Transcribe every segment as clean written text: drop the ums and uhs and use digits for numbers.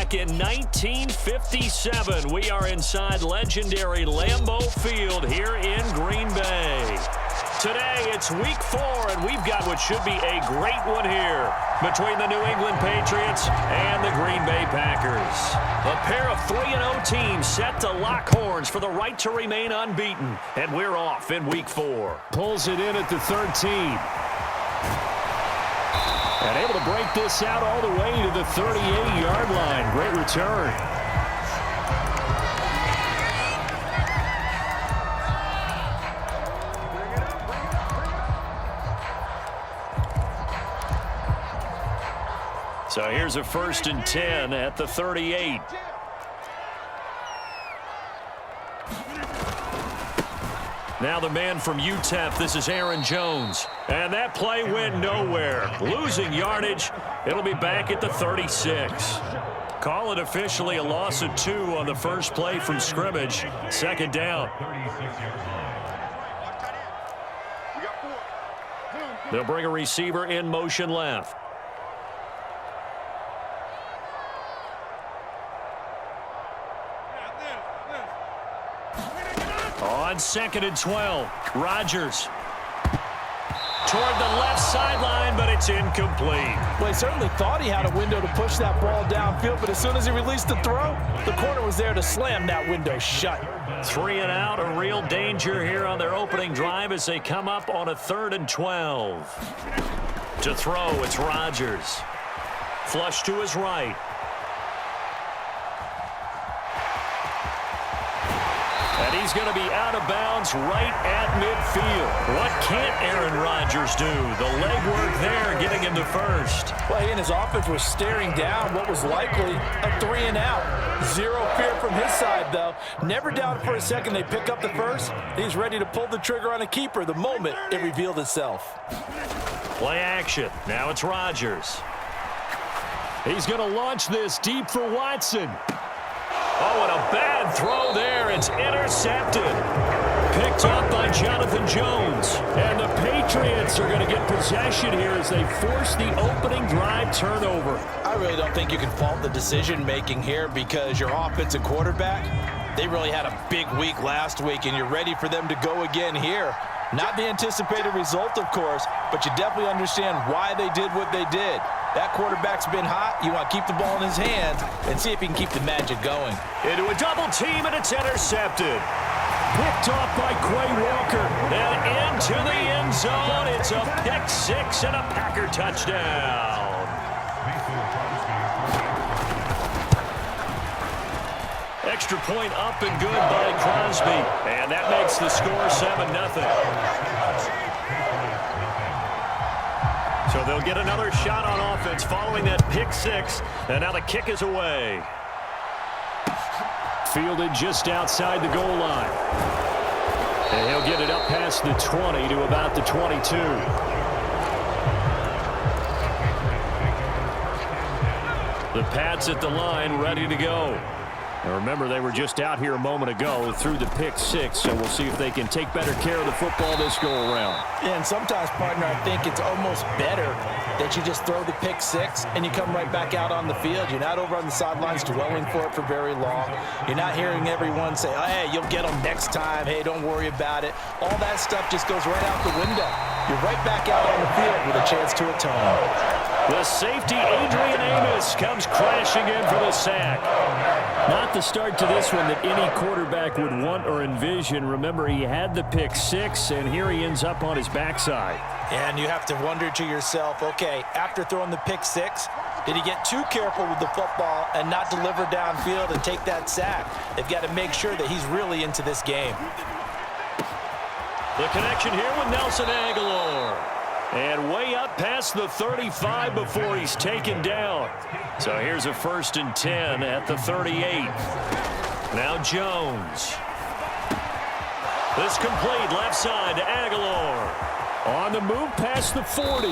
back in 1957. We are inside legendary Lambeau Field here in Green Bay. Today, it's week 4, and we've got what should be a great one here between the New England Patriots and the Green Bay Packers. A pair of 3-0 teams set to lock horns for the right to remain unbeaten, and we're off in week 4. Pulls it in at the 13. And able to break this out all the way to the 38-yard line. Great return. So here's a 1st and 10 at the 38. Now the man from UTEP, this is Aaron Jones. And that play went nowhere. Losing yardage. It'll be back at the 36. Call it officially a loss of 2 on the first play from scrimmage. 2nd down. They'll bring a receiver in motion left. On 2nd and 12, Rodgers toward the left sideline, but it's incomplete. Well, he certainly thought he had a window to push that ball downfield, but as soon as he released the throw, the corner was there to slam that window shut. 3 and out, a real danger here on their opening drive as they come up on a 3rd and 12. To throw, it's Rodgers. Flush to his right. And he's going to be out of bounds right at midfield. What can't Aaron Rodgers do? The legwork there getting him to first. Well, he and his offense were staring down what was likely a 3 and out. Zero fear from his side, though. Never doubted for a second they pick up the first. He's ready to pull the trigger on a keeper the moment it revealed itself. Play action. Now it's Rodgers. He's going to launch this deep for Watson. Oh, and a bad throw there. It's intercepted. Picked up by Jonathan Jones. And the Patriots are going to get possession here as they force the opening drive turnover. I really don't think you can fault the decision-making here because your offensive quarterback, they really had a big week last week, and you're ready for them to go again here. Not the anticipated result, of course, but you definitely understand why they did what they did. That quarterback's been hot. You want to keep the ball in his hands and see if he can keep the magic going. Into a double team, and it's intercepted. Picked off by Quay Walker. And into the end zone. It's a pick 6 and a Packer touchdown. Extra point up and good by Crosby. And that makes the score 7-0. So they'll get another shot on offense following that pick 6. And now the kick is away. Fielded just outside the goal line. And he'll get it up past the 20 to about the 22. The Pats at the line, ready to go. Now remember, they were just out here a moment ago through the pick 6, so we'll see if they can take better care of the football this go-around. And sometimes, partner, I think it's almost better that you just throw the pick 6 and you come right back out on the field. You're not over on the sidelines dwelling for it for very long. You're not hearing everyone say, oh, hey, you'll get them next time. Hey, don't worry about it. All that stuff just goes right out the window. You're right back out on the field with a chance to atone. The safety, Adrian Amos, comes crashing in for the sack. Not the start to this one that any quarterback would want or envision. Remember, he had the pick 6, and here he ends up on his backside. And you have to wonder to yourself, okay, after throwing the pick 6, did he get too careful with the football and not deliver downfield and take that sack? They've got to make sure that he's really into this game. The connection here with Nelson Aguilar. And way up past the 35 before he's taken down. So here's a 1st and 10 at the 38. Now Jones. This complete left side to Aguilar. On the move past the 40.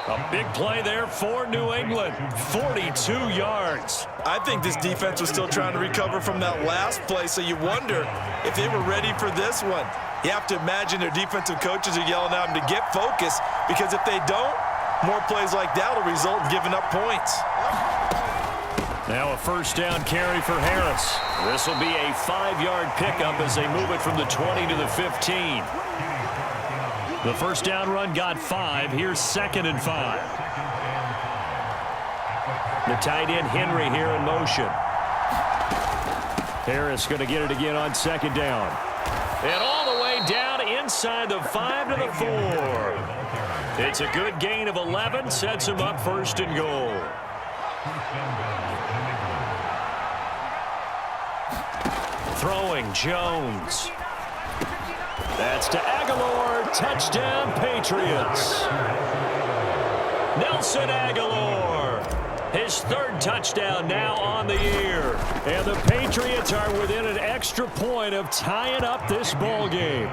A big play there for New England. 42 yards. I think this defense was still trying to recover from that last play, so you wonder if they were ready for this one. You have to imagine their defensive coaches are yelling at them to get focused, because if they don't, more plays like that will result in giving up points. Now a first down carry for Harris. This will be a 5-yard pickup as they move it from the 20 to the 15. The first down run got 5. Here's 2nd and 5. The tight end Henry here in motion. Harris going to get it again on 2nd down. And all the way down inside the 5 to the 4. It's a good gain of 11. Sets him up 1st and goal. Throwing Jones. That's to Aguilar. Touchdown, Patriots. Nelson Aguilar. His 3rd touchdown now on the year. And the Patriots are within an extra point of tying up this ball game.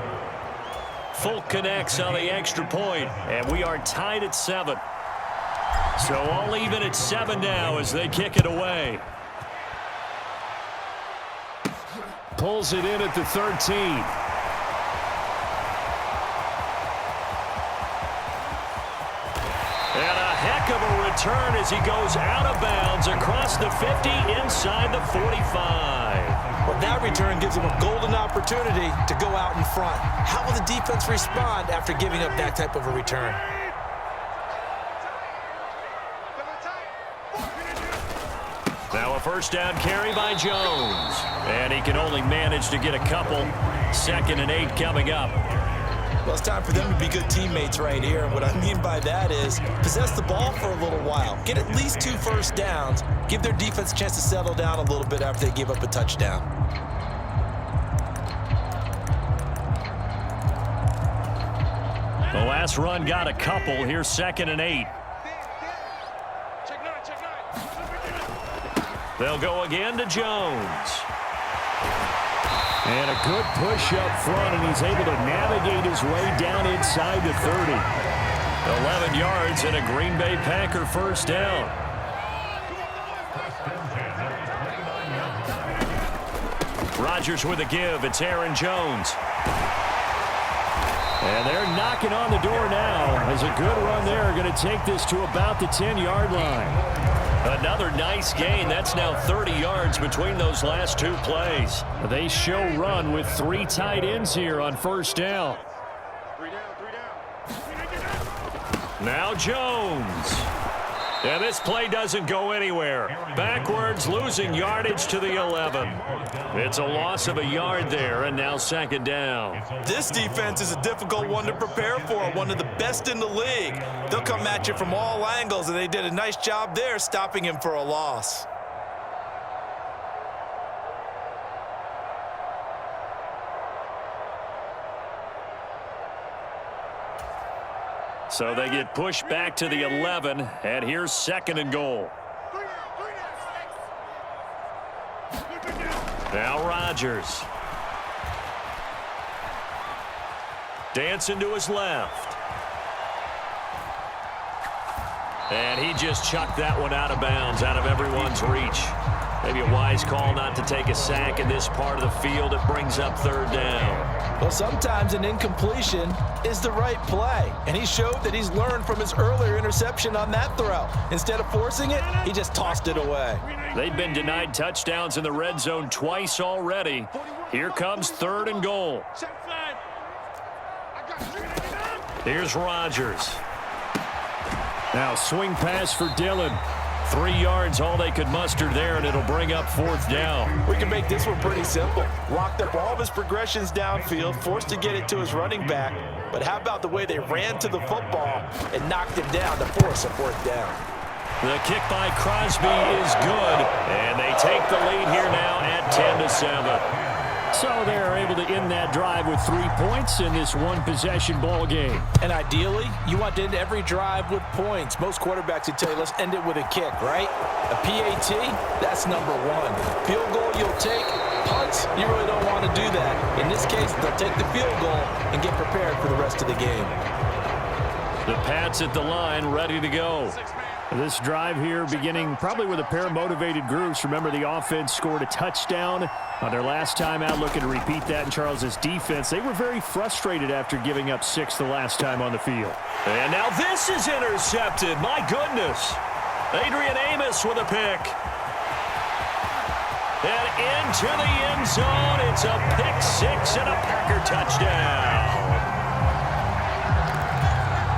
Folk connects on the extra point, and we are tied at 7. So all even at 7 now as they kick it away. Pulls it in at the 13. And a heck of a return as he goes out of bounds across the 50 inside the 45. Well, that return gives him a golden opportunity to go out in front. How will the defense respond after giving up that type of a return? Now a first down carry by Jones. And he can only manage to get a couple. 2nd and 8 coming up. Well, it's time for them to be good teammates right here. And what I mean by that is possess the ball for a little while. Get at least 2 first downs. Give their defense a chance to settle down a little bit after they give up a touchdown. The last run got a couple. Here's 2nd and 8. They'll go again to Jones. And a good push up front, and he's able to navigate his way down inside the 30. 11 yards and a Green Bay Packer first down. Rodgers with a give. It's Aaron Jones. And they're knocking on the door now as a good run there. Going to take this to about the 10-yard line. Another nice gain. That's now 30 yards between those last 2 plays. They show run with 3 tight ends here on first down. Now Jones. And this play doesn't go anywhere. Backwards, losing yardage to the 11. It's a loss of a yard there, and now 2nd down. This defense is a difficult one to prepare for, one of the best in the league. They'll come at you from all angles, and they did a nice job there stopping him for a loss. So they get pushed back to the 11, and here's 2nd and goal. Now Rodgers. Dancing to his left. And he just chucked that one out of bounds, out of everyone's reach. Maybe a wise call not to take a sack in this part of the field. It brings up 3rd down. Well, sometimes an incompletion is the right play. And he showed that he's learned from his earlier interception on that throw. Instead of forcing it, he just tossed it away. They've been denied touchdowns in the red zone twice already. Here comes 3rd and goal. Here's Rodgers. Now swing pass for Dillon. 3 yards, all they could muster there, and it'll bring up 4th down. We can make this one pretty simple. Locked up all of his progressions downfield, forced to get it to his running back. But how about the way they ran to the football and knocked him down to force a 4th down? The kick by Crosby is good, and they take the lead here now at 10-7. So they're able to end that drive with 3 points in this one-possession ball game. And ideally, you want to end every drive with points. Most quarterbacks would tell you, let's end it with a kick, right? A PAT, that's number 1. Field goal you'll take. Punts, you really don't want to do that. In this case, they'll take the field goal and get prepared for the rest of the game. The Pats at the line, ready to go. This drive here beginning probably with a pair of motivated groups. Remember, the offense scored a touchdown on their last time out, looking to repeat that in Charles's defense. They were very frustrated after giving up 6 the last time on the field. And now this is intercepted. My goodness. Adrian Amos with a pick. And into the end zone. It's a pick six and a Packer touchdown.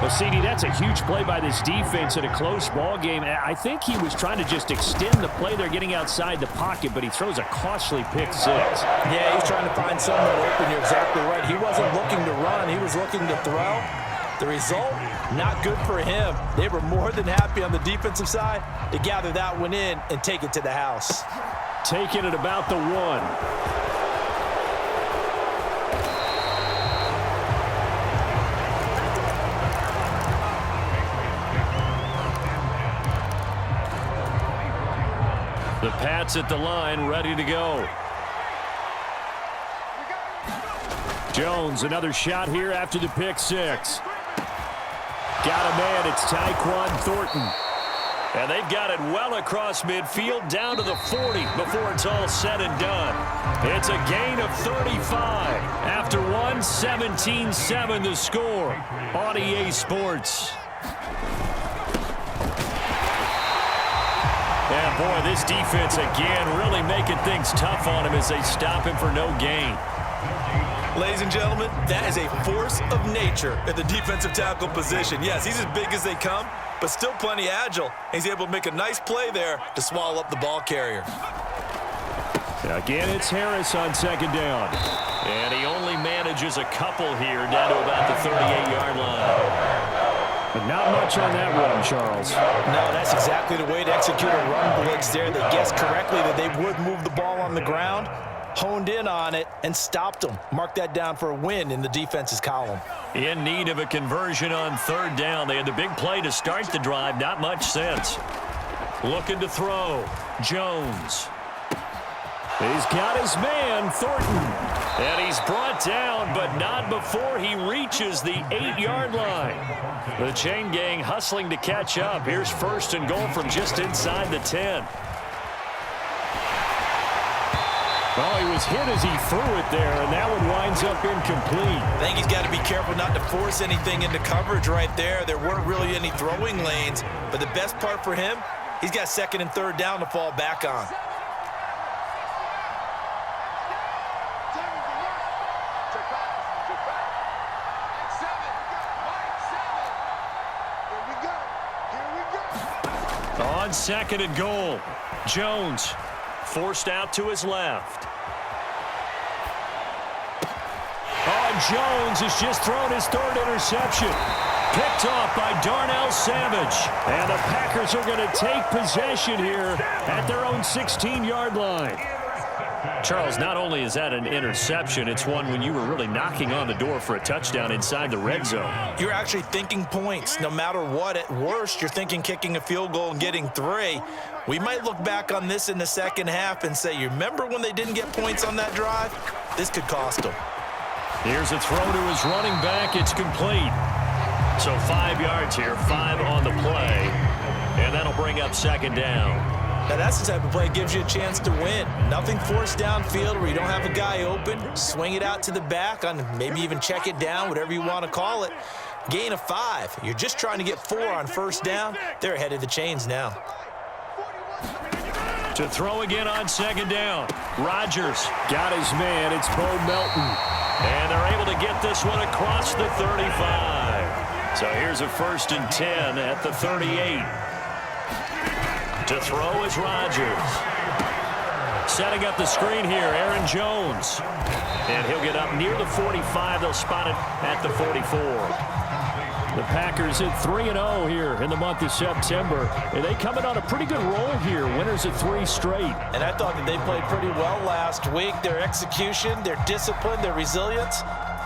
Well, CD, that's a huge play by this defense in a close ball game. I think he was trying to just extend the play. They're getting outside the pocket, but he throws a costly pick six. Yeah, he's trying to find someone open. You're exactly right. He wasn't looking to run. He was looking to throw. The result, not good for him. They were more than happy on the defensive side to gather that one in and take it to the house. Taking it about the 1. The Pats at the line, ready to go. Jones, another shot here after the pick six. Got a man, it's Tyquan Thornton. And they've got it well across midfield, down to the 40 before it's all said and done. It's a gain of 35. After 1, 17-7 the score on EA Sports. Yeah, boy, this defense again really making things tough on him as they stop him for no gain. Ladies and gentlemen, that is a force of nature at the defensive tackle position. Yes, he's as big as they come, but still plenty agile. He's able to make a nice play there to swallow up the ball carrier. Again, it's Harris on second down. And he only manages a couple here down to about the 38-yard line. But not much on that run, Charles. No, that's exactly the way to execute a run blitz there. They guessed correctly that they would move the ball on the ground, honed in on it, and stopped them. Mark that down for a win in the defense's column. In need of a conversion on third down. They had the big play to start the drive. Not much sense. Looking to throw. Jones. He's got his man, Thornton. And he's brought down, but not before he reaches the 8-yard line. The chain gang hustling to catch up. Here's first and goal from just inside the 10. Well, he was hit as he threw it there, and that one winds up incomplete. I think he's got to be careful not to force anything into coverage right there. There weren't really any throwing lanes, but the best part for him, he's got second and third down to fall back on. On second and goal, Jones forced out to his left. Jones has just thrown his third interception. Picked off by Darnell Savage. And the Packers are going to take possession here at their own 16-yard line. Charles, not only is that an interception, it's one when you were really knocking on the door for a touchdown inside the red zone. You're actually thinking points no matter what. At worst, you're thinking kicking a field goal and getting 3. We might look back on this in the second half and say, you remember when they didn't get points on that drive? This could cost them. Here's a throw to his running back. It's complete. So 5 yards here, 5 on the play. And that'll bring up second down. Now that's the type of play that gives you a chance to win. Nothing forced downfield where you don't have a guy open. Swing it out to the back on maybe even check it down, whatever you want to call it. Gain of 5. You're just trying to get 4 on first down. They're ahead of the chains now. To throw again on second down. Rodgers got his man. It's Bo Melton. And they're able to get this one across the 35. So here's a first and 10 at the 38. To throw is Rodgers. Setting up the screen here, Aaron Jones. And he'll get up near the 45. They'll spot it at the 44. The Packers hit 3-0 here in the month of September. And they coming on a pretty good roll here. Winners of 3 straight. And I thought that they played pretty well last week. Their execution, their discipline, their resilience,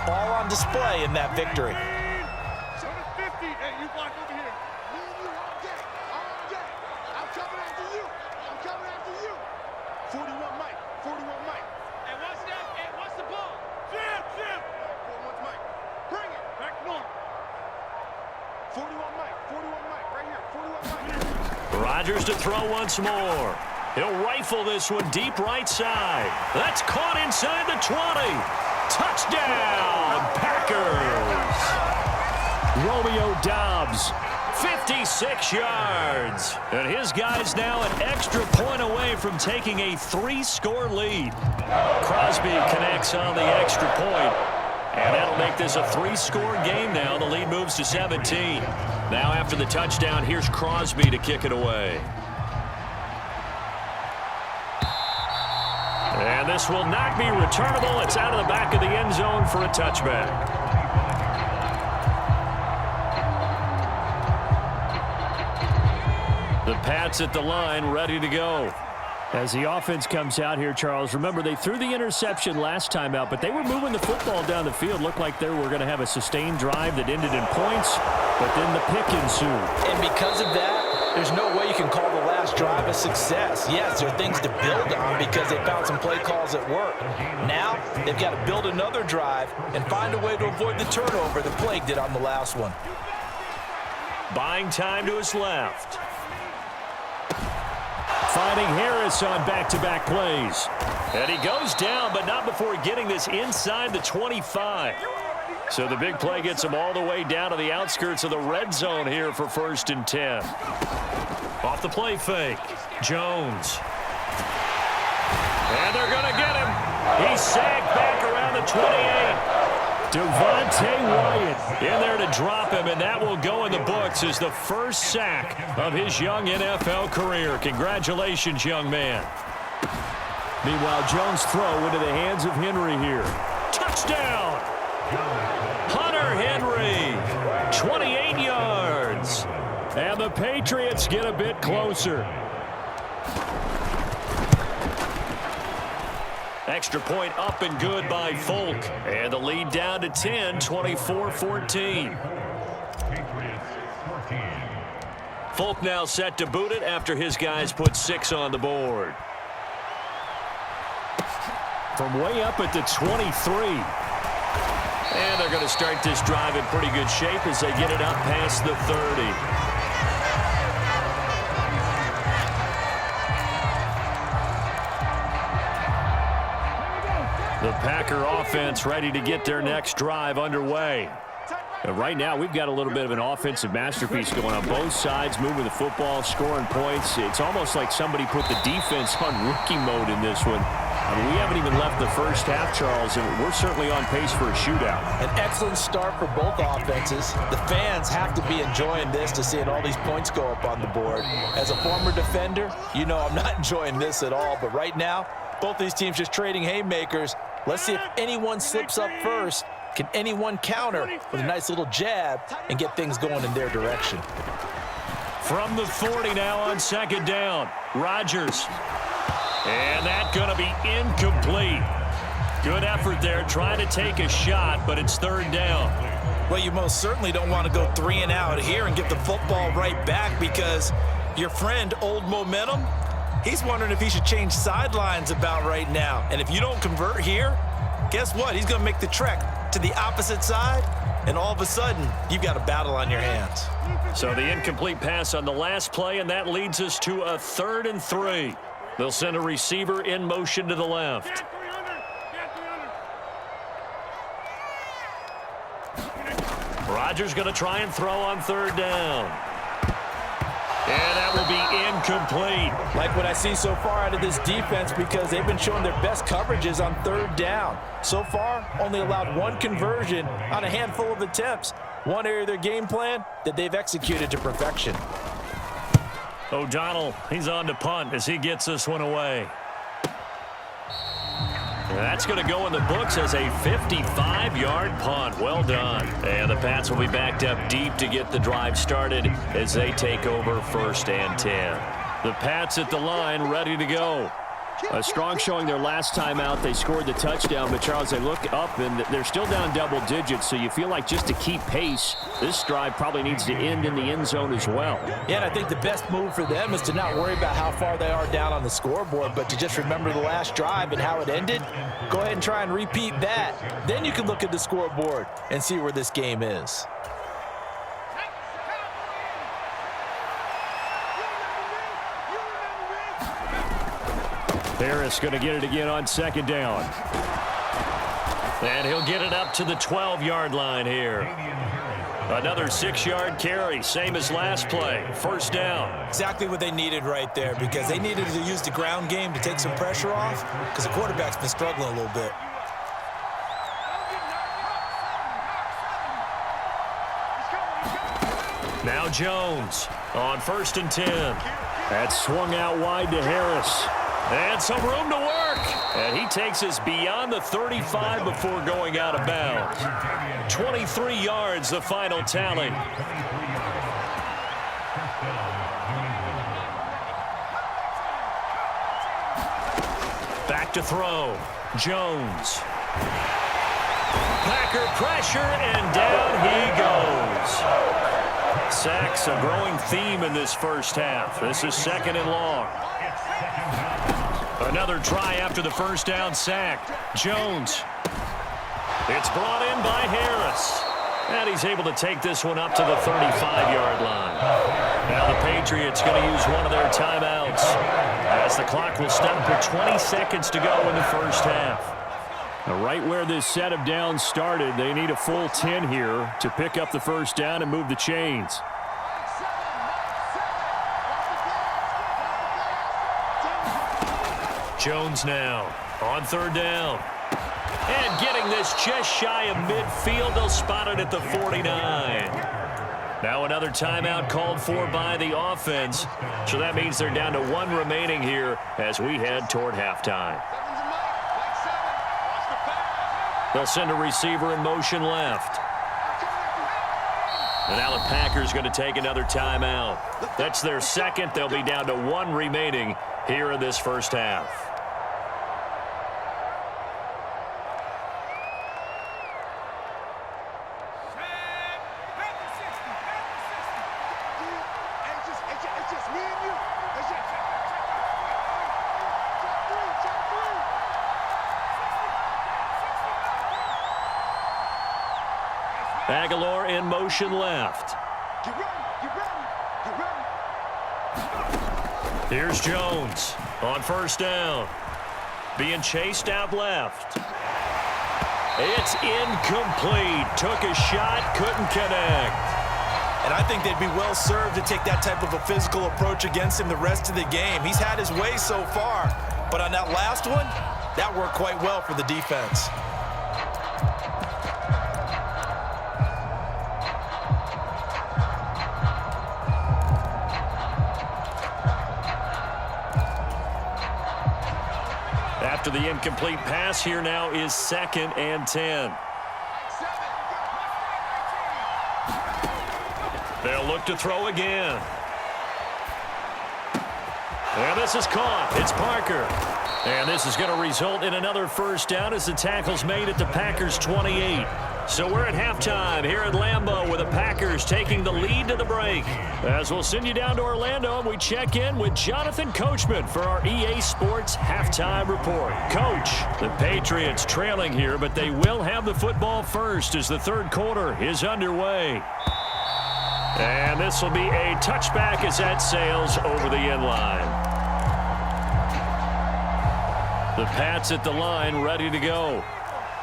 all on display in that victory. Rodgers to throw once more. He'll rifle this one deep right side. That's caught inside the 20. Touchdown, Packers. Romeo Doubs 56 yards. And his guy's now an extra point away from taking a 3-score lead. Crosby connects on the extra point. And that'll make this a 3-score game now. The lead moves to 17. Now after the touchdown, here's Crosby to kick it away. And this will not be returnable. It's out of the back of the end zone for a touchback. The Pats at the line, ready to go. As the offense comes out here, Charles, remember they threw the interception last time out, but they were moving the football down the field. Looked like they were going to have a sustained drive that ended in points, but then the pick ensued. And because of that, there's no way you can call the last drive a success. Yes, there are things to build on because they found some play calls that work. Now, they've got to build another drive and find a way to avoid the turnover the Plague did on the last one. Buying time to his left. Finding Harris on back-to-back plays. And he goes down, but not before getting this inside the 25. So the big play gets him all the way down to the outskirts of the red zone here for 1st and 10. Off the play fake. Jones. And they're going to get him. He's sacked back around the 28. Devontae Wyatt in there to drop him, and that will go in the books as the first sack of his young NFL career. Congratulations, young man. Meanwhile, Jones' throw into the hands of Henry here. Touchdown! Hunter Henry, 28 yards. And the Patriots get a bit closer. Extra point up and good by Folk. And the lead down to 10, 24-14. Folk now set to boot it after his guys put 6 on the board. From way up at the 23. And they're going to start this drive in pretty good shape as they get it up past the 30. The Packer offense ready to get their next drive underway. Right now, we've got a little bit of an offensive masterpiece going on both sides, moving the football, scoring points. It's almost like somebody put the defense on rookie mode in this one. I mean, we haven't even left the first half, Charles, and we're certainly on pace for a shootout. An excellent start for both offenses. The fans have to be enjoying this to seeing all these points go up on the board. As a former defender, you know I'm not enjoying this at all, but right now, both these teams just trading haymakers. Let's see if anyone slips up first. Can anyone counter with a nice little jab and get things going in their direction? From the 40 now on 2nd down. Rodgers. And that's going to be incomplete. Good effort there, trying to take a shot, but it's 3rd down. Well, you most certainly don't want to go 3 and out here and get the football right back because your friend, Old Momentum, he's wondering if he should change sidelines about right now. And if you don't convert here, guess what? He's going to make the trek to the opposite side, and all of a sudden, you've got a battle on your hands. So the incomplete pass on the last play, and that leads us to a 3rd and 3. They'll send a receiver in motion to the left. Rodgers going to try and throw on 3rd down. And that will be incomplete. Like what I see so far out of this defense because they've been showing their best coverages on 3rd down. So far, only allowed 1 conversion on a handful of attempts. One area of their game plan that they've executed to perfection. O'Donnell, he's on to punt as he gets this one away. That's going to go in the books as a 55-yard punt. Well done. And the Pats will be backed up deep to get the drive started as they take over 1st and 10. The Pats at the line ready to go. A strong showing their last time out. They scored the touchdown, but Charles, they look up and they're still down double digits, so you feel like just to keep pace, this drive probably needs to end in the end zone as well. Yeah, and I think the best move for them is to not worry about how far they are down on the scoreboard, but to just remember the last drive and how it ended. Go ahead and try and repeat that. Then you can look at the scoreboard and see where this game is. Harris going to get it again on 2nd down. And he'll get it up to the 12-yard line here. Another 6-yard carry, same as last play. First down. Exactly what they needed right there, because they needed to use the ground game to take some pressure off, because the quarterback's been struggling a little bit. Now Jones on 1st and 10. That swung out wide to Harris. And some room to work. And he takes us beyond the 35 before going out of bounds. 23 yards, the final tally. Back to throw. Jones. Packer pressure, and down he goes. Sacks, a growing theme in this first half. This is 2nd and long. Another try after the first down sack. Jones. It's brought in by Harris. And he's able to take this one up to the 35-yard line. Now the Patriots going to use one of their timeouts, as the clock will stop with 20 seconds to go in the first half. Right where this set of downs started, they need a full 10 here to pick up the first down and move the chains. Jones now on 3rd down. And getting this just shy of midfield. They'll spot it at the 49. Now another timeout called for by the offense. So that means they're down to 1 remaining here as we head toward halftime. They'll send a receiver in motion left. And now the Packers going to take another timeout. That's their second. They'll be down to 1 remaining here in this first half. Aguilar in motion left. Here's Jones on 1st down. Being chased out left. It's incomplete. Took a shot, couldn't connect. And I think they'd be well served to take that type of a physical approach against him the rest of the game. He's had his way so far, but on that last one, that worked quite well for the defense. After the incomplete pass, here now is 2nd and 10. They'll look to throw again. And this is caught. It's Parker. And this is going to result in another first down as the tackle's made at the Packers' 28. So we're at halftime here at Lambeau with the Packers taking the lead to the break. As we'll send you down to Orlando and we check in with Jonathan Coachman for our EA Sports Halftime Report. Coach, the Patriots trailing here, but they will have the football first as the 3rd quarter is underway. And this will be a touchback as that sails over the end line. The Pats at the line ready to go.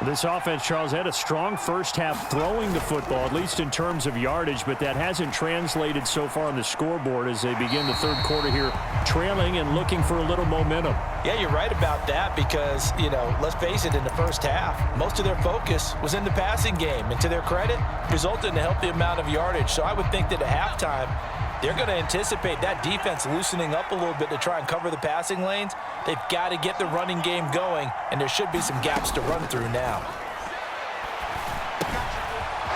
This offense, Charles, had a strong first half throwing the football, at least in terms of yardage, but that hasn't translated so far on the scoreboard as they begin the 3rd quarter here, trailing and looking for a little momentum. Yeah, you're right about that because, let's face it, in the first half, most of their focus was in the passing game, and to their credit, resulted in a healthy amount of yardage. So I would think that at halftime, they're going to anticipate that defense loosening up a little bit to try and cover the passing lanes. They've got to get the running game going, and there should be some gaps to run through now.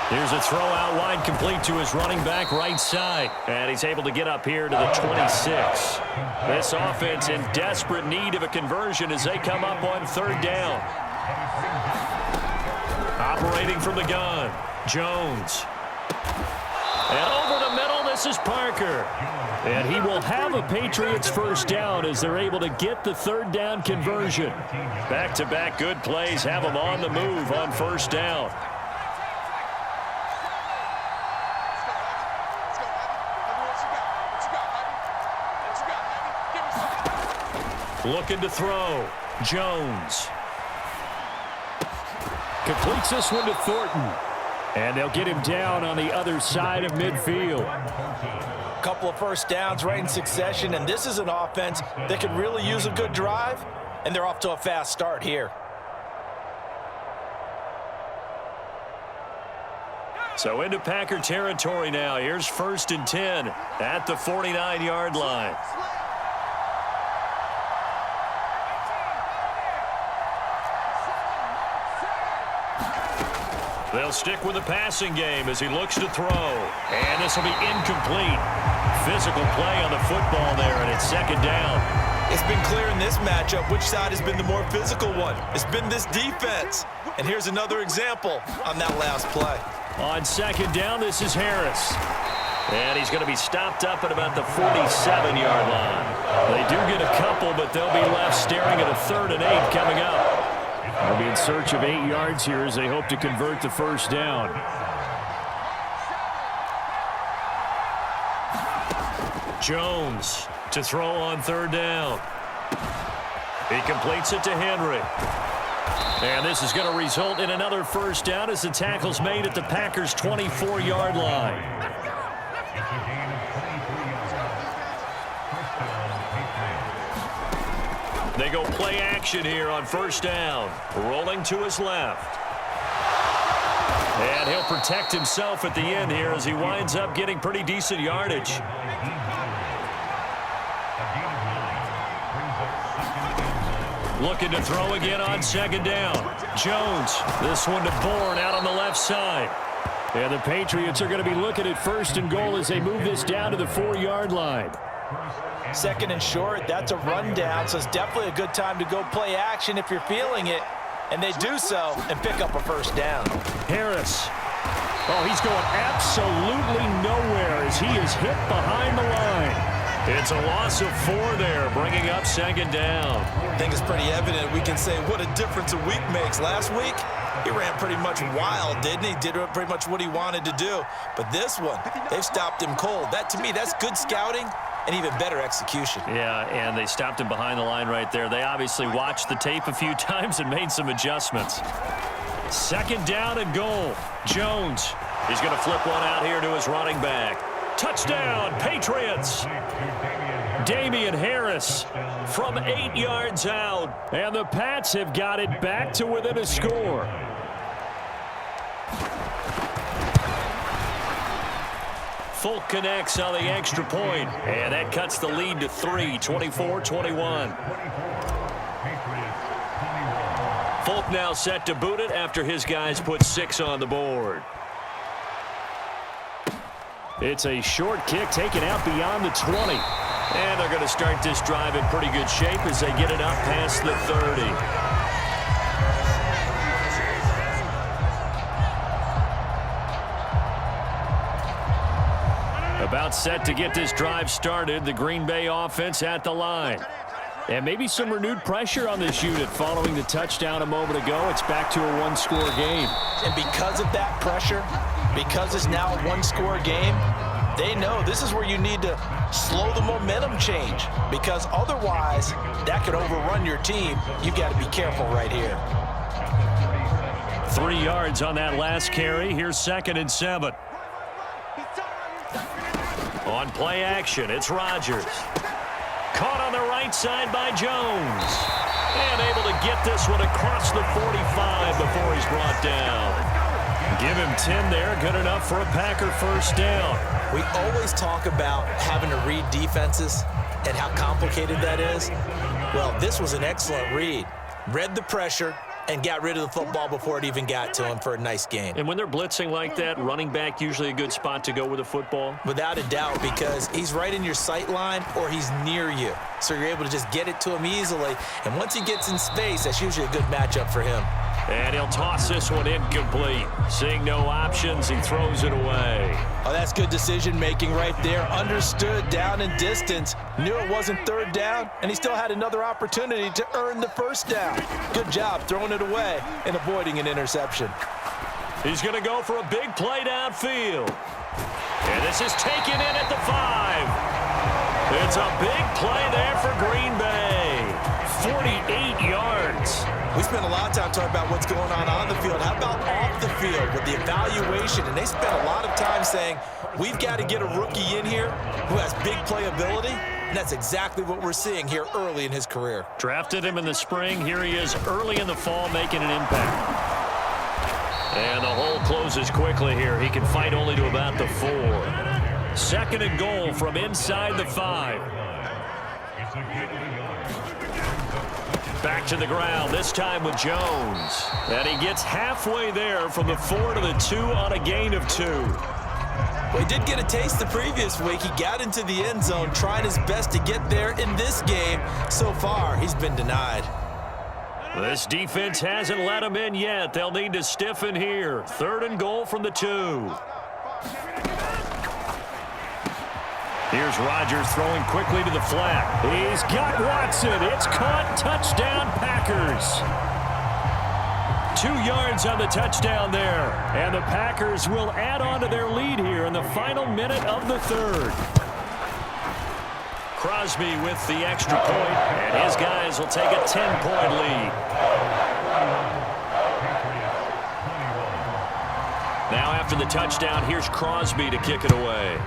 Here's a throw out wide, complete to his running back right side. And he's able to get up here to the 26. This offense in desperate need of a conversion as they come up on 3rd down. Operating from the gun, Jones. And over the middle, this is Parker. And he will have a Patriots first down as they're able to get the 3rd down conversion. Back-to-back good plays have them on the move on 1st down. Looking to throw. Jones. Completes this one to Thornton. And they'll get him down on the other side of midfield. Couple of first downs right in succession, and this is an offense that could really use a good drive, and they're off to a fast start here. So into Packer territory now. Here's 1st and 10 at the 49-yard line. They'll stick with the passing game as he looks to throw. And this will be incomplete. Physical play on the football there, and it's 2nd down. It's been clear in this matchup which side has been the more physical one. It's been this defense. And here's another example on that last play. On 2nd down, this is Harris. And he's going to be stopped up at about the 47-yard line. They do get a couple, but they'll be left staring at a 3rd and 8 coming up. They'll be in search of 8 yards here as they hope to convert the 1st down. Jones to throw on 3rd down. He completes it to Henry. And this is going to result in another 1st down as the tackle's made at the Packers' 24-yard line. They go play action here on 1st down. Rolling to his left. And he'll protect himself at the end here as he winds up getting pretty decent yardage. Looking to throw again on 2nd down. Jones, this one to Bourne out on the left side. And the Patriots are going to be looking at 1st and goal as they move this down to the 4-yard line. 2nd and short, that's a rundown, so it's definitely a good time to go play action if you're feeling it. And they do so and pick up a 1st down. Harris. Oh, he's going absolutely nowhere as he is hit behind the line. It's a loss of 4 there, bringing up 2nd down. I think it's pretty evident. We can say what a difference a week makes. Last week, he ran pretty much wild, didn't he? Did pretty much what he wanted to do. But this one, they've stopped him cold. That, to me, that's good scouting and even better execution. Yeah, and they stopped him behind the line right there. They obviously watched the tape a few times and made some adjustments. 2nd down and goal. Jones, he's going to flip one out here to his running back. Touchdown, Patriots! Damian Harris from 8 yards out. And the Pats have got it back to within a score. Folk connects on the extra point, and that cuts the lead to 3, 24-21. Folk now set to boot it after his guys put 6 on the board. It's a short kick taken out beyond the 20. And they're going to start this drive in pretty good shape as they get it up past the 30. About set to get this drive started. The Green Bay offense at the line. And maybe some renewed pressure on this unit following the touchdown a moment ago. It's back to a one-score game. And because of that pressure, because it's now a one-score game, they know this is where you need to slow the momentum change, because otherwise that could overrun your team. You've got to be careful right here. 3 yards on that last carry. Here's 2nd and 7. On play action, it's Rodgers. Caught on the right side by Jones. And able to get this one across the 45 before he's brought down. Give him 10 there, good enough for a Packer 1st down. We always talk about having to read defenses and how complicated that is. Well, this was an excellent read. Read the pressure and got rid of the football before it even got to him for a nice game. And when they're blitzing like that, running back usually a good spot to go with the football? Without a doubt, because he's right in your sight line or he's near you. So you're able to just get it to him easily. And once he gets in space, that's usually a good matchup for him. And he'll toss this one incomplete. Seeing no options, he throws it away. Oh, that's good decision-making right there. Understood down and distance. Knew it wasn't 3rd down, and he still had another opportunity to earn the 1st down. Good job throwing it away and avoiding an interception. He's going to go for a big play downfield. And this is taken in at the 5. It's a big play there for Green Bay. 48 yards. We spent a lot of time talking about what's going on the field. How about off the field with the evaluation? And they spent a lot of time saying, we've got to get a rookie in here who has big playability. And that's exactly what we're seeing here early in his career. Drafted him in the spring. Here he is early in the fall making an impact. And the hole closes quickly here. He can fight only to about the 4. 2nd and goal from inside the 5. Back to the ground, this time with Jones. And he gets halfway there from the 4 to the 2 on a gain of 2. Well, he did get a taste the previous week. He got into the end zone, trying his best to get there in this game. So far, he's been denied. This defense hasn't let him in yet. They'll need to stiffen here. 3rd and goal from the 2. Here's Rodgers throwing quickly to the flat. He's got Watson. It's caught. Touchdown, Packers. 2 yards on the touchdown there. And the Packers will add on to their lead here in the final minute of the 3rd. Crosby with the extra point, and his guys will take a 10-point lead. Now after the touchdown, here's Crosby to kick it away.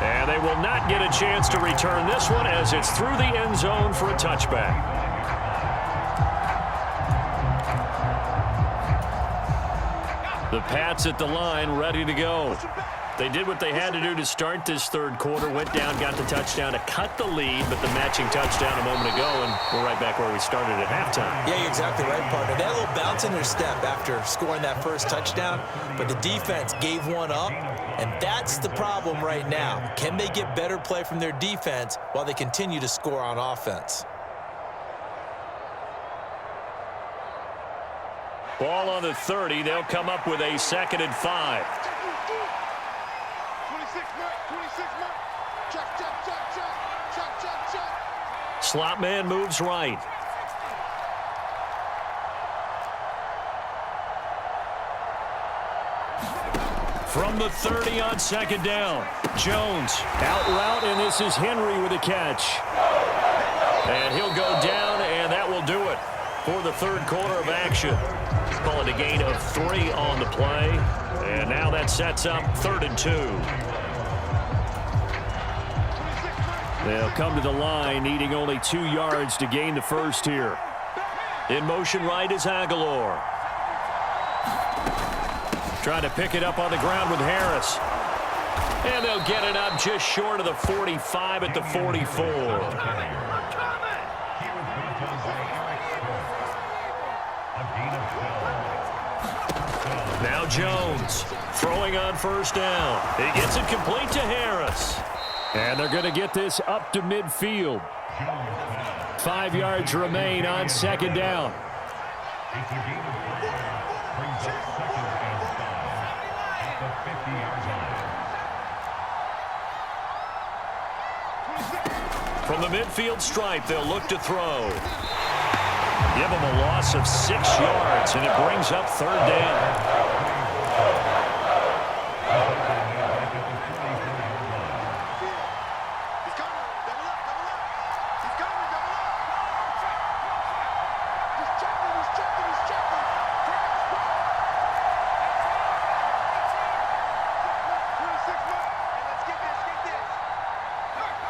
And they will not get a chance to return this one as it's through the end zone for a touchback. The Pats at the line ready to go. They did what they had to do to start this 3rd quarter, went down, got the touchdown to cut the lead, but the matching touchdown a moment ago, and we're right back where we started at halftime. Yeah, you're exactly right, partner. They had a little bounce in their step after scoring that first touchdown, but the defense gave one up, and that's the problem right now. Can they get better play from their defense while they continue to score on offense? Ball on the 30. They'll come up with a 2nd and 5. Slot man moves right. From the 30 on 2nd down. Jones out route, and this is Henry with a catch. And he'll go down, and that will do it for the 3rd quarter of action. Call it a gain of 3 on the play. And now that sets up 3rd and 2. They'll come to the line, needing only 2 yards to gain the first here. In motion right is Aguilar. Trying to pick it up on the ground with Harris. And they'll get it up just short of the 45 at the 44. Now Jones throwing on 1st down. He gets it complete to Harris. And they're going to get this up to midfield. 5 yards remain on 2nd down. From the midfield stripe, they'll look to throw. Give them a loss of 6 yards, and it brings up 3rd down.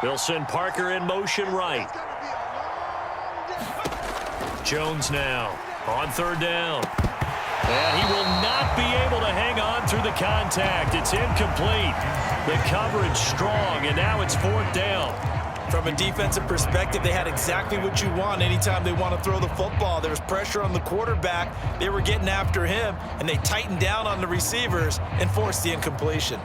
They'll send Parker in motion right. Jones now on 3rd down. And he will not be able to hang on through the contact. It's incomplete. The coverage strong, and now it's 4th down. From a defensive perspective, they had exactly what you want anytime they want to throw the football. There was pressure on the quarterback. They were getting after him, and they tightened down on the receivers and forced the incompletion.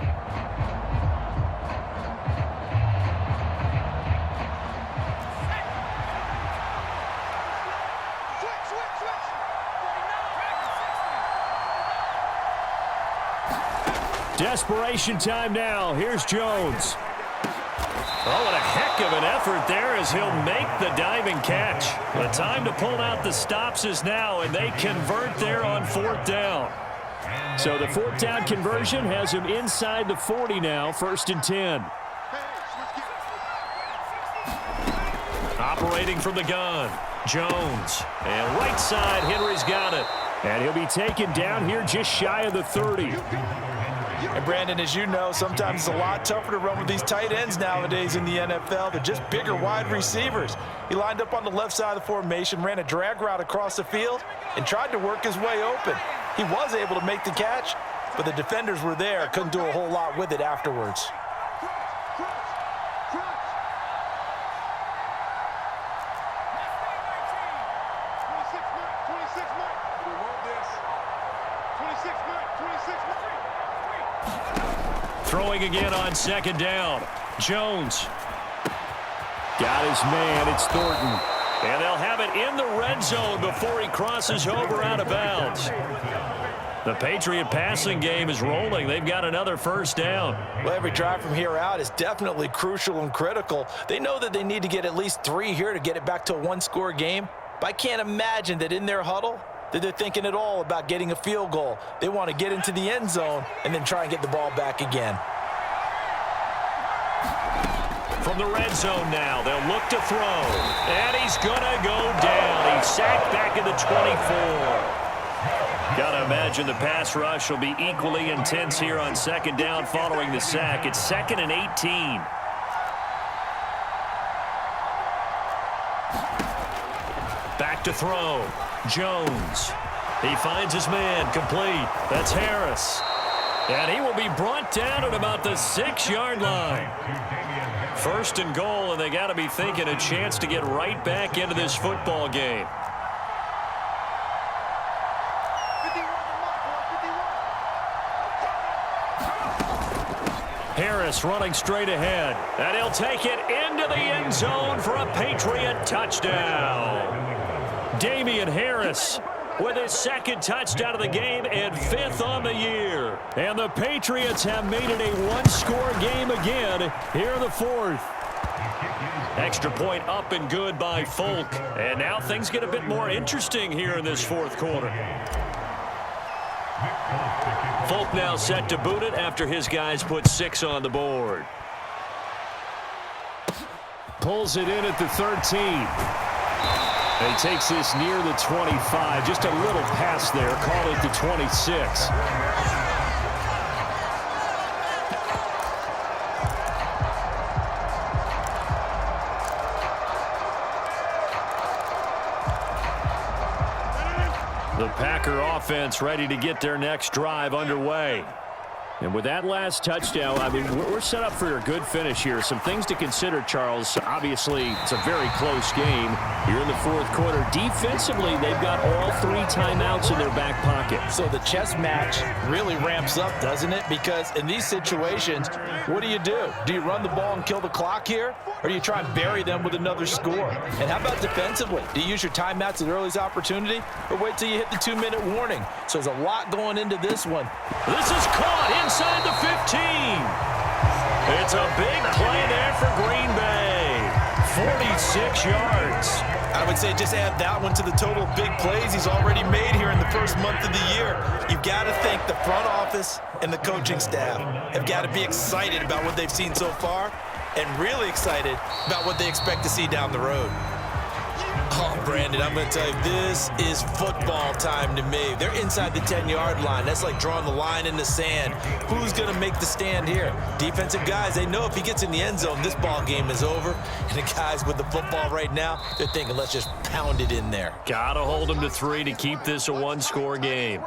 Desperation time now. Here's Jones. Oh, what a heck of an effort there as he'll make the diving catch. The time to pull out the stops is now, and they convert there on 4th down. So the 4th down conversion has him inside the 40 now, 1st and 10. Operating from the gun, Jones. And right side, Henry's got it. And he'll be taken down here just shy of the 30. And Brandon, as you know, sometimes it's a lot tougher to run with these tight ends nowadays in the NFL. They're just bigger wide receivers. He lined up on the left side of the formation, ran a drag route across the field, and tried to work his way open. He was able to make the catch, but the defenders were there. Couldn't do a whole lot with it afterwards. Throwing again on second down. Jones. Got his man. It's Thornton. And they'll have it in the red zone before he crosses over out of bounds. The Patriot passing game is rolling. They've got another first down. Well, every drive from here out is definitely crucial and critical. They know that they need to get at least 3 here to get it back to a one-score game. But I can't imagine that in their huddle that they're thinking at all about getting a field goal. They want to get into the end zone and then try and get the ball back again. From the red zone now, they'll look to throw. And he's going to go down. He's sacked back at the 24. Got to imagine the pass rush will be equally intense here on second down following the sack. It's 2nd and 18. Back to throw. Jones. He finds his man complete. That's Harris. And he will be brought down at about the 6-yard line. 1st and goal, and they got to be thinking a chance to get right back into this football game. Harris running straight ahead, and he'll take it into the end zone for a Patriot touchdown. Damian Harris with his 2nd touchdown of the game and 5th on the year. And the Patriots have made it a one-score game again here in the 4th. Extra point up and good by Folk. And now things get a bit more interesting here in this 4th quarter. Folk now set to boot it after his guys put 6 on the board. Pulls it in at the 13. And he takes this near the 25. Just a little pass there. Call it the 26. The Packer offense ready to get their next drive underway. And with that last touchdown, I mean, we're set up for a good finish here. Some things to consider, Charles. Obviously, it's a very close game here in the 4th quarter. Defensively, they've got all 3 timeouts in their back pocket. So the chess match really ramps up, doesn't it? Because in these situations, what do? Do you run the ball and kill the clock here? Or do you try and bury them with another score? And how about defensively? Do you use your timeouts at earliest opportunity? Or wait till you hit the 2-minute warning? So there's a lot going into this one. This is caught inside the 15. It's a big play there for Green Bay. 46 yards. I would say just add that one to the total of big plays he's already made here in the first month of the year. You've got to think the front office and the coaching staff have got to be excited about what they've seen so far and really excited about what they expect to see down the road. Oh, Brandon, I'm going to tell you, this is football time to me. They're inside the 10-yard line. That's like drawing the line in the sand. Who's going to make the stand here? Defensive guys, they know if he gets in the end zone, this ball game is over. And the guys with the football right now, they're thinking, let's just pound it in there. Got to hold them to 3 to keep this a one-score game.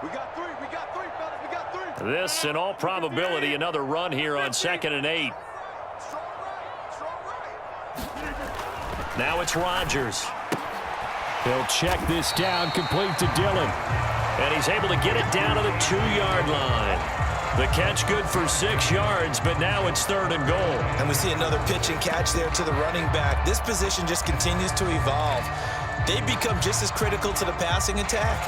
We got 3, fellas, we got 3. This, in all probability, another run here on 2nd and 8. Now it's Rodgers. He'll check this down, complete to Dillon. And he's able to get it down to the 2-yard line. The catch good for 6 yards, but now it's 3rd and goal. And we see another pitch and catch there to the running back. This position just continues to evolve. They become just as critical to the passing attack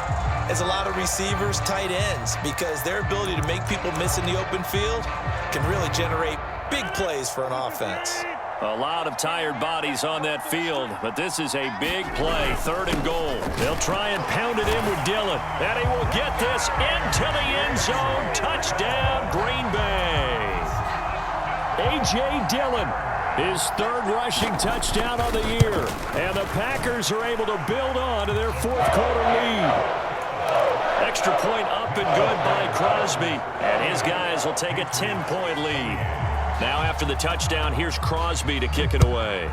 as a lot of receivers, tight ends, because their ability to make people miss in the open field can really generate big plays for an offense. A lot of tired bodies on that field, but this is a big play, 3rd and goal. They'll try and pound it in with Dillon, and he will get this into the end zone. Touchdown, Green Bay. A.J. Dillon His third rushing touchdown on the year. And the Packers are able to build on to their fourth quarter lead. Extra point up and good by Crosby. And his guys will take a 10-point lead. Now after the touchdown, here's Crosby to kick it away.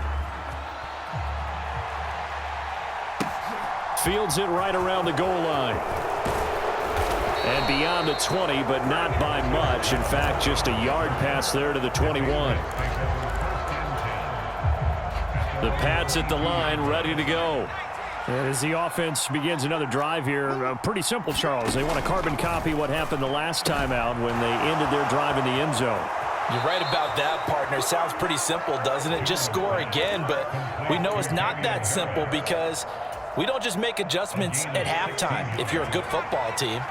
Fields it right around the goal line. And beyond the 20, but not by much. In fact, just a yard pass there to the 21. The Pats at the line, ready to go. And as the offense begins another drive here, pretty simple, Charles. They want to carbon copy what happened the last time out when they ended their drive in the end zone. You're right about that, partner. Sounds pretty simple, doesn't it? Just score again, but we know it's not that simple because we don't just make adjustments at halftime if you're a good football team.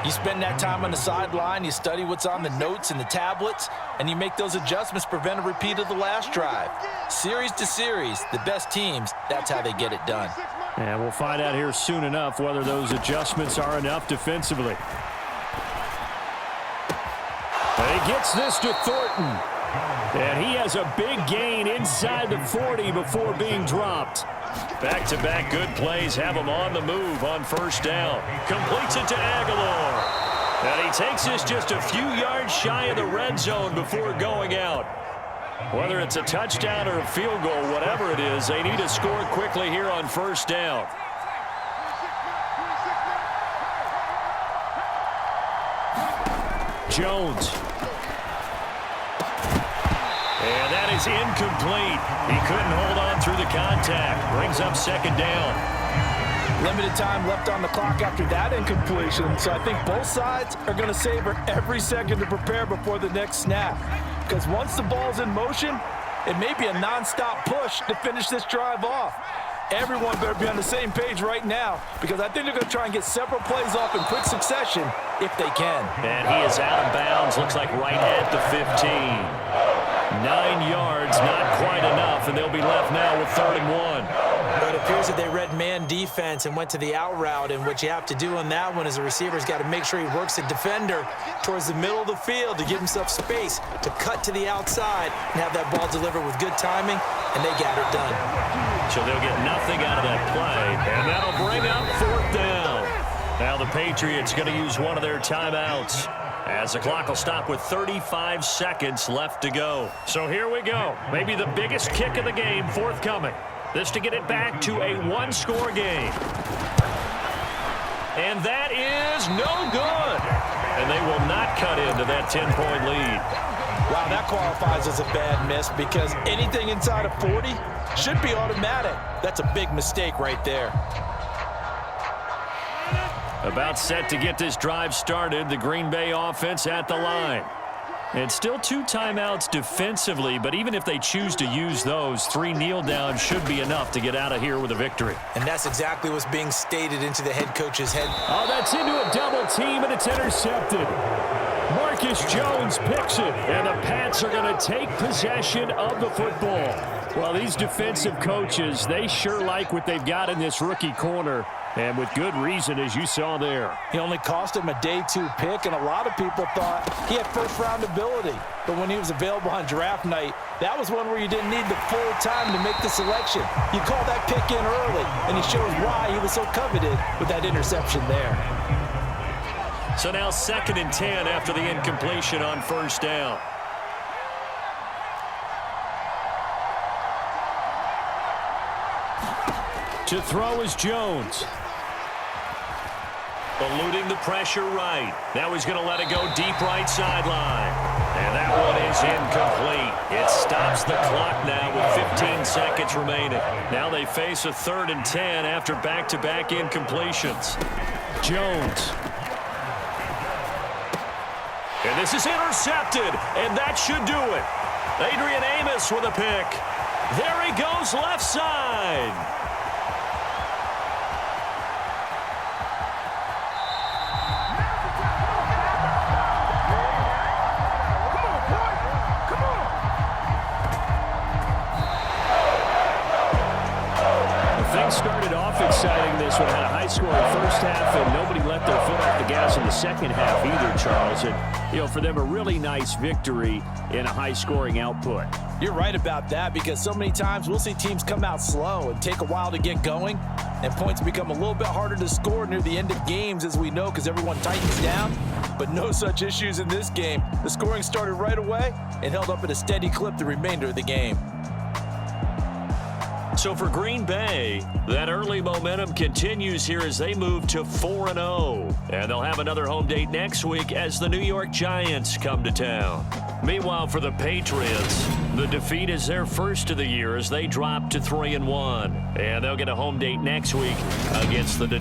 You spend that time on the sideline, you study what's on the notes and the tablets, and you make those adjustments to prevent a repeat of the last drive. Series to series, the best teams, that's how they get it done. And we'll find out here soon enough whether those adjustments are enough defensively. He gets this to Thornton. And he has a big gain inside the 40 before being dropped. Back-to-back good plays have him on the move on first down. Completes it to Aguilar. And he takes this just a few yards shy of the red zone before going out. Whether it's a touchdown or a field goal, whatever it is, they need to score quickly here on first down. Jones. And that is incomplete. He couldn't hold on through the contact. Brings up second down. Limited time left on the clock after that incompletion, so I think both sides are going to savor every second to prepare before the next snap. Because once the ball's in motion, it may be a non-stop push to finish this drive off. Everyone better be on the same page right now because I think they're going to try and get several plays off in quick succession if they can. And he is out of bounds, looks like right at the 15. 9 yards, not quite enough, and they'll be left now with 3rd and 1. But it appears that they read man defense and went to the out route, and what you have to do on that one is the receiver's got to make sure he works the defender towards the middle of the field to give himself space to cut to the outside and have that ball delivered with good timing, and they got it done. So they'll get nothing out of that play, and that'll bring up 4th down. Now the Patriots going to use one of their timeouts as the clock will stop with 35 seconds left to go. So here we go. Maybe the biggest kick of the game forthcoming. This to get it back to a one-score game. And that is no good. And they will not cut into that 10-point lead. Wow, that qualifies as a bad miss because anything inside of 40 should be automatic. That's a big mistake right there. About set to get this drive started, the Green Bay offense at the line. And still 2 timeouts defensively, but even if they choose to use those, 3 kneel downs should be enough to get out of here with a victory. And that's exactly what's being stated into the head coach's head. Oh, that's into a double team, and it's intercepted. Marcus Jones picks it, and the Pats are going to take possession of the football. Well, these defensive coaches, they sure like what they've got in this rookie corner, and with good reason, as you saw there. He only cost him a day 2 pick, and a lot of people thought he had first-round ability. But when he was available on draft night, that was one where you didn't need the full time to make the selection. You call that pick in early, and he shows why he was so coveted with that interception there. So now 2nd and 10 after the incompletion on first down. To throw is Jones. Eluding the pressure right. Now he's going to let it go deep right sideline. And that one is incomplete. It stops the clock now with 15 seconds remaining. Now they face a 3rd and 10 after back-to-back incompletions. Jones. And this is intercepted, and that should do it. Adrian Amos with a pick. There he goes left side. Things started off exciting. This one had a high-scoring first half, and nobody let their foot off the gas in the second half either, Charles. And, for them, a really nice victory in a high-scoring output. You're right about that, because so many times we'll see teams come out slow and take a while to get going, and points become a little bit harder to score near the end of games, as we know, because everyone tightens down. But no such issues in this game. The scoring started right away and held up at a steady clip the remainder of the game. So for Green Bay, that early momentum continues here as they move to 4-0. And they'll have another home date next week as the New York Giants come to town. Meanwhile, for the Patriots, the defeat is their first of the year as they drop to 3-1. And they'll get a home date next week against the Detroit